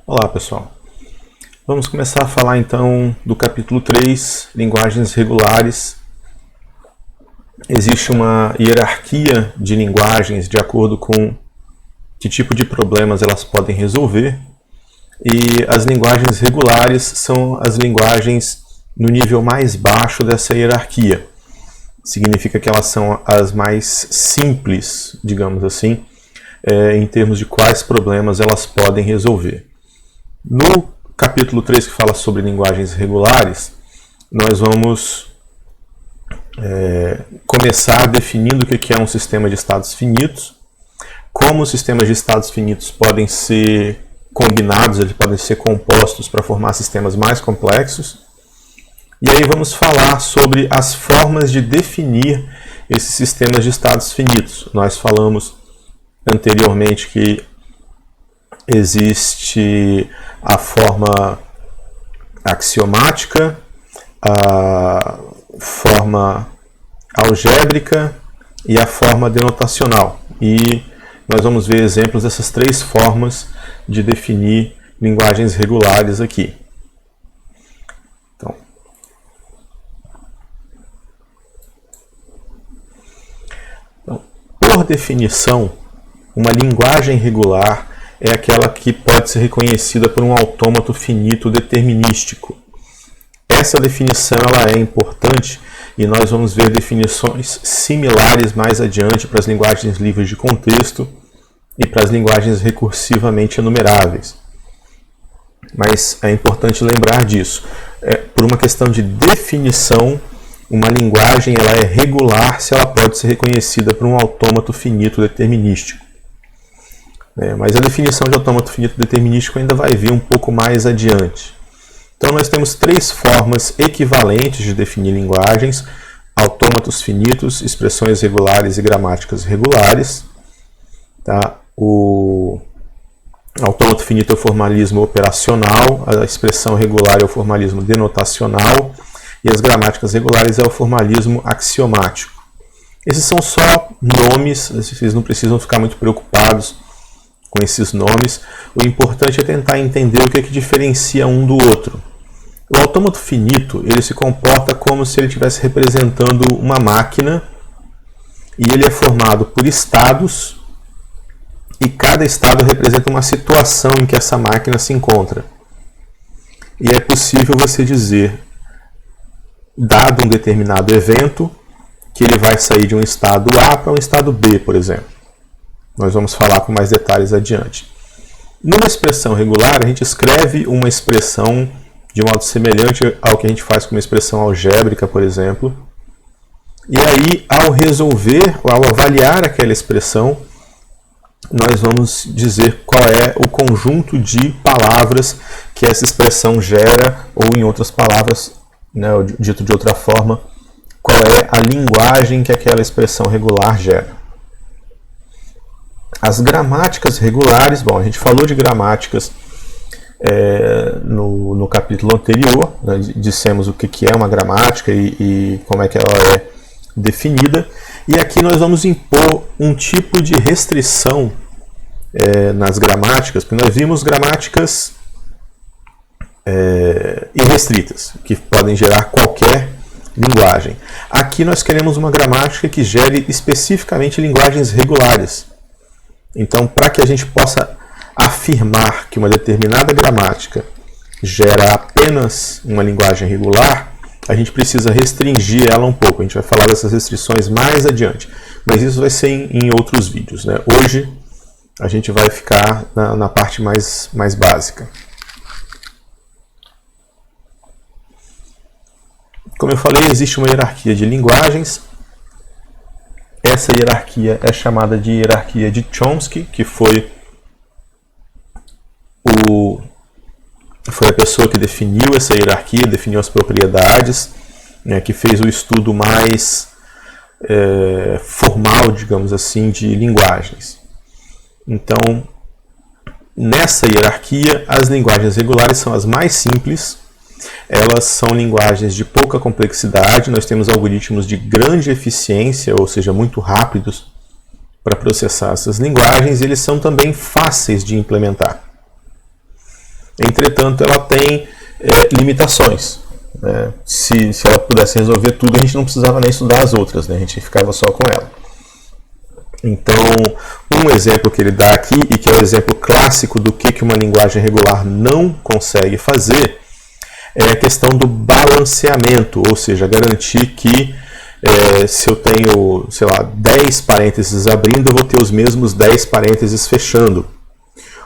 Olá pessoal, vamos começar a falar então do capítulo 3, linguagens regulares. Existe uma hierarquia de linguagens de acordo com que tipo de problemas elas podem resolver, e as linguagens regulares são as linguagens no nível mais baixo dessa hierarquia. Significa que elas são as mais simples, digamos assim, em termos de quais problemas elas podem resolver. No capítulo 3, que fala sobre linguagens regulares, nós vamos começar definindo o que é um sistema de estados finitos, como os sistemas de estados finitos podem ser combinados, eles podem ser compostos para formar sistemas mais complexos, e aí vamos falar sobre as formas de definir esses sistemas de estados finitos. Nós falamos anteriormente que existe a forma axiomática, a forma algébrica e a forma denotacional. E nós vamos ver exemplos dessas três formas de definir linguagens regulares aqui. Então, por definição, uma linguagem regular é aquela que pode ser reconhecida por um autômato finito determinístico. Essa definição ela é importante e nós vamos ver definições similares mais adiante para as linguagens livres de contexto e para as linguagens recursivamente enumeráveis. Mas é importante lembrar disso. Por uma questão de definição, uma linguagem ela é regular se ela pode ser reconhecida por um autômato finito determinístico. Mas a definição de autômato finito determinístico ainda vai vir um pouco mais adiante. Então nós temos três formas equivalentes de definir linguagens: autômatos finitos, expressões regulares e gramáticas regulares. O autômato finito é o formalismo operacional, a expressão regular é o formalismo denotacional e as gramáticas regulares é o formalismo axiomático. Esses são só nomes, vocês não precisam ficar muito preocupados com esses nomes. O importante é tentar entender o que diferencia um do outro. O autômato finito ele se comporta como se ele estivesse representando uma máquina e ele é formado por estados e cada estado representa uma situação em que essa máquina se encontra. E é possível você dizer, dado um determinado evento, que ele vai sair de um estado A para um estado B, por exemplo. Nós vamos falar com mais detalhes adiante. Numa expressão regular, a gente escreve uma expressão de modo semelhante ao que a gente faz com uma expressão algébrica, por exemplo. E aí, ao avaliar aquela expressão, nós vamos dizer qual é o conjunto de palavras que essa expressão gera, ou em outras palavras, dito de outra forma, qual é a linguagem que aquela expressão regular gera. As gramáticas regulares, a gente falou de gramáticas no capítulo anterior, dissemos o que é uma gramática e como é que ela é definida, e aqui nós vamos impor um tipo de restrição nas gramáticas, porque nós vimos gramáticas irrestritas, que podem gerar qualquer linguagem. Aqui nós queremos uma gramática que gere especificamente linguagens regulares. Então, para que a gente possa afirmar que uma determinada gramática gera apenas uma linguagem regular, a gente precisa restringir ela um pouco. A gente vai falar dessas restrições mais adiante, mas isso vai ser em outros vídeos, Hoje a gente vai ficar na parte mais básica. Como eu falei, existe uma hierarquia de linguagens. Essa hierarquia é chamada de hierarquia de Chomsky, que foi a pessoa que definiu essa hierarquia, definiu as propriedades, que fez o estudo mais formal, digamos assim, de linguagens. Então, nessa hierarquia, as linguagens regulares são as mais simples elas são linguagens de pouca complexidade, nós temos algoritmos de grande eficiência, ou seja, muito rápidos para processar essas linguagens, e eles são também fáceis de implementar. Entretanto, ela tem limitações. Né? Se ela pudesse resolver tudo, a gente não precisava nem estudar as outras, né? A gente ficava só com ela. Então, um exemplo que ele dá aqui, e que é o exemplo clássico do que uma linguagem regular não consegue fazer, é a questão do balanceamento, ou seja, garantir que se eu tenho, sei lá, 10 parênteses abrindo, eu vou ter os mesmos 10 parênteses fechando.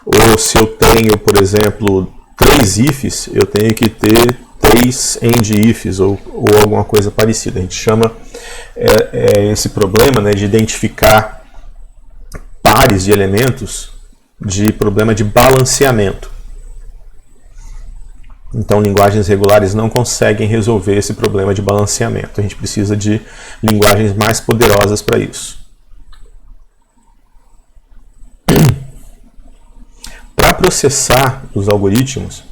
Ou se eu tenho, por exemplo, 3 ifs, eu tenho que ter 3 end ifs ou alguma coisa parecida. A gente chama esse problema, né, de identificar pares de elementos de problema de balanceamento. Então, linguagens regulares não conseguem resolver esse problema de balanceamento. A gente precisa de linguagens mais poderosas para isso. Para processar os algoritmos,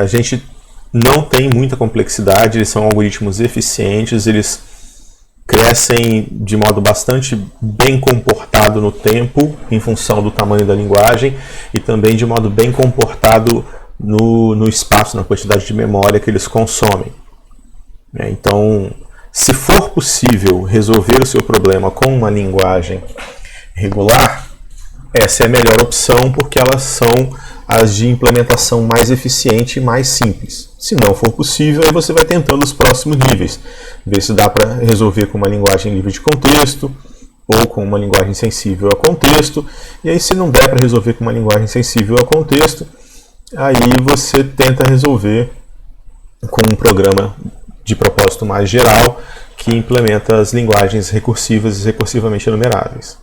a gente não tem muita complexidade, eles são algoritmos eficientes, eles crescem de modo bastante bem comportado no tempo, em função do tamanho da linguagem, e também de modo bem comportado no espaço, na quantidade de memória que eles consomem. Então, se for possível resolver o seu problema com uma linguagem regular, essa é a melhor opção, porque elas são as de implementação mais eficiente e mais simples. Se não for possível, aí você vai tentando os próximos níveis, ver se dá para resolver com uma linguagem livre de contexto ou com uma linguagem sensível a contexto, e aí se não der para resolver com uma linguagem sensível a contexto, aí você tenta resolver com um programa de propósito mais geral que implementa as linguagens recursivas e recursivamente enumeráveis.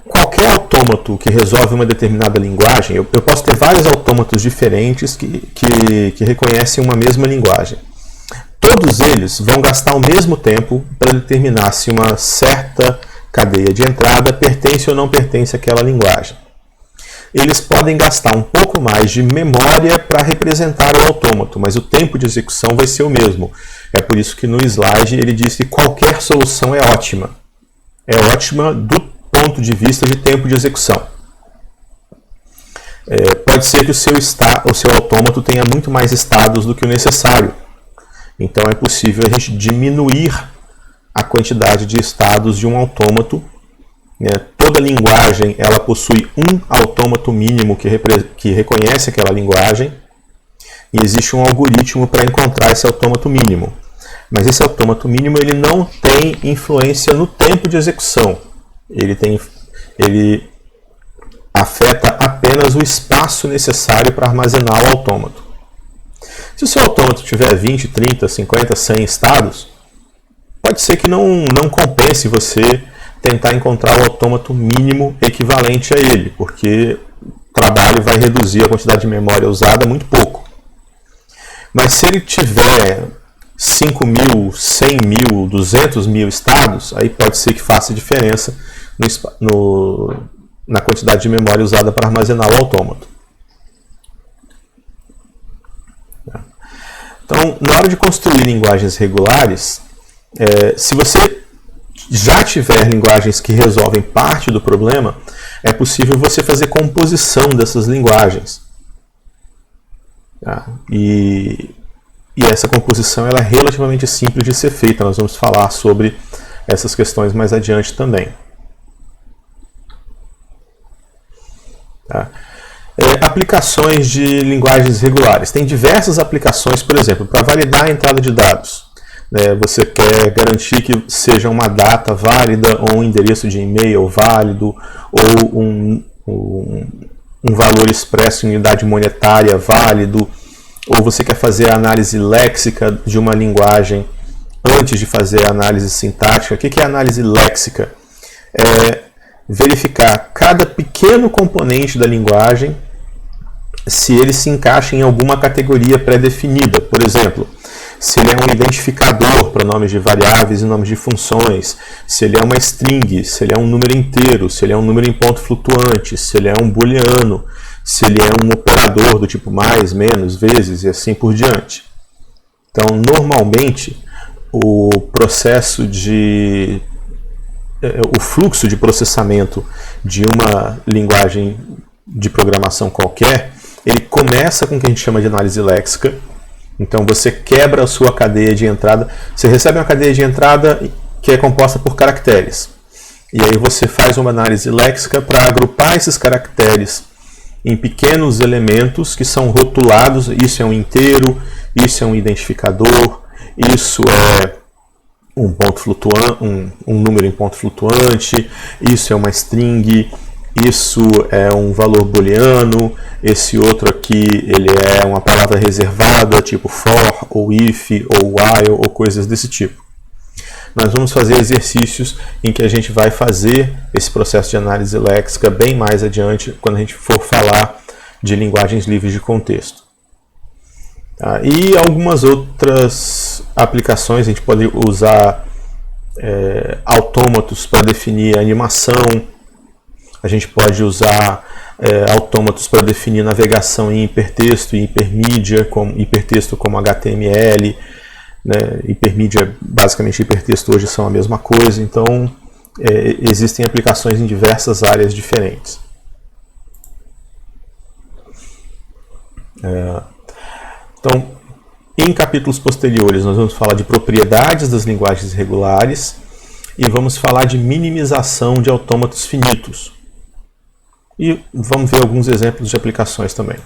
Qualquer autômato que resolve uma determinada linguagem, eu posso ter vários autômatos diferentes que reconhecem uma mesma linguagem. Todos eles vão gastar o mesmo tempo para determinar se uma certa cadeia de entrada pertence ou não pertence àquela linguagem. Eles podem gastar um pouco mais de memória para representar o autômato, mas o tempo de execução vai ser o mesmo. É por isso que no slide ele diz que qualquer solução é ótima. É ótima do ponto de vista de tempo de execução. Pode ser que o seu autômato tenha muito mais estados do que o necessário. Então é possível a gente diminuir a quantidade de estados de um autômato. Toda linguagem ela possui um autômato mínimo que reconhece aquela linguagem, e existe um algoritmo para encontrar esse autômato mínimo. Mas esse autômato mínimo ele não tem influência no tempo de execução. Ele afeta apenas o espaço necessário para armazenar o autômato. Se o seu autômato tiver 20, 30, 50, 100 estados, pode ser que não compense você tentar encontrar o autômato mínimo equivalente a ele, porque o trabalho vai reduzir a quantidade de memória usada muito pouco. Mas se ele tiver 5.000, 100.000, 200.000 estados, aí pode ser que faça diferença na quantidade de memória usada para armazenar o autômato. Então, na hora de construir linguagens regulares, se você já tiver linguagens que resolvem parte do problema, é possível você fazer composição dessas linguagens. E essa composição ela é relativamente simples de ser feita. Nós vamos falar sobre essas questões mais adiante também. Aplicações de linguagens regulares. Tem diversas aplicações, por exemplo, para validar a entrada de dados. Você quer garantir que seja uma data válida, ou um endereço de e-mail válido, ou um valor expresso em unidade monetária válido, ou você quer fazer a análise léxica de uma linguagem antes de fazer a análise sintática. O que é análise léxica? É verificar cada pequeno componente da linguagem, se ele se encaixa em alguma categoria pré-definida. Por exemplo, se ele é um identificador para nomes de variáveis e nomes de funções, se ele é uma string, se ele é um número inteiro, se ele é um número em ponto flutuante, se ele é um booleano, se ele é um operador do tipo mais, menos, vezes e assim por diante. Então, normalmente, o fluxo de processamento de uma linguagem de programação qualquer, ele começa com o que a gente chama de análise léxica. Então você quebra a sua cadeia de entrada, você recebe uma cadeia de entrada que é composta por caracteres. E aí você faz uma análise léxica para agrupar esses caracteres em pequenos elementos que são rotulados. Isso é um inteiro, isso é um identificador, isso é um ponto flutuante, um número em ponto flutuante, isso é uma string, isso é um valor booleano, esse outro aqui ele é uma palavra reservada, tipo for, ou if, ou while, ou coisas desse tipo. Nós vamos fazer exercícios em que a gente vai fazer esse processo de análise léxica bem mais adiante, quando a gente for falar de linguagens livres de contexto. E algumas outras aplicações, a gente pode usar autômatos para definir animação, a gente pode usar autômatos para definir navegação em hipertexto e hipermídia, hipertexto como HTML, né? Hipermídia, basicamente hipertexto hoje são a mesma coisa, então existem aplicações em diversas áreas diferentes. Então, em capítulos posteriores, nós vamos falar de propriedades das linguagens regulares e vamos falar de minimização de autômatos finitos. E vamos ver alguns exemplos de aplicações também.